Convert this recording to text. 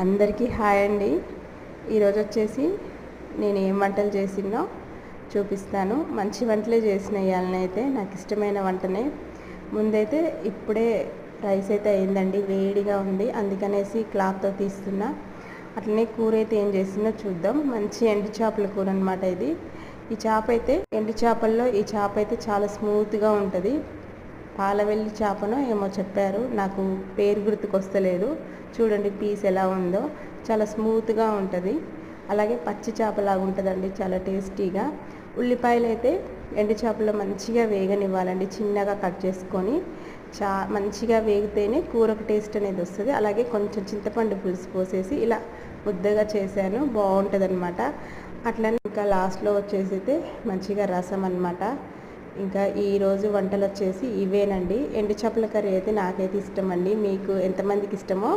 అందరికీ హాయ్ అండి. ఈరోజు వచ్చేసి నేను ఏం వంటలు చేసినో చూపిస్తాను. మంచి వంటలే చేసిన ఇవాళనైతే, నాకు ఇష్టమైన వంటనే. ముందైతే ఇప్పుడే రైస్ అయితే అయిందండి, వేడిగా ఉంది, అందుకనేసి క్లాత్తో తీస్తున్నా. అట్లనే కూర అయితే ఏం చేసిందో చూద్దాం. మంచి ఎండు చేపల కూర అనమాట ఇది. ఈ చేప అయితే ఎండు చేపల్లో ఈ చేప అయితే చాలా స్మూత్గా ఉంటుంది. పాలవెల్లి చేపనో ఏమో చెప్పారు, నాకు పేరు గుర్తుకొస్తలేదు. చూడండి పీస్ ఎలా ఉందో, చాలా స్మూత్గా ఉంటుంది. అలాగే పచ్చి చేపలాగా ఉంటుందండి, చాలా టేస్టీగా. ఉల్లిపాయలు అయితే ఎండు చేపలో మంచిగా వేగనివ్వాలండి, చిన్నగా కట్ చేసుకొని. మంచిగా వేగితేనే కూరకు టేస్ట్ అనేది వస్తుంది. అలాగే కొంచెం చింతపండు పులుసు పోసేసి ఇలా ముద్దగా చేశాను, బాగుంటుంది అనమాట. అట్లనే ఇంకా లాస్ట్లో వచ్చేసి అయితే మంచిగా రసం అనమాట. ఇంకా ఈరోజు వంటలు వచ్చేసి ఇవేనండి. ఎండు చేపల కర్రీ అయితే నాకైతే ఇష్టం అండి. మీకు ఎంతమందికి ఇష్టమో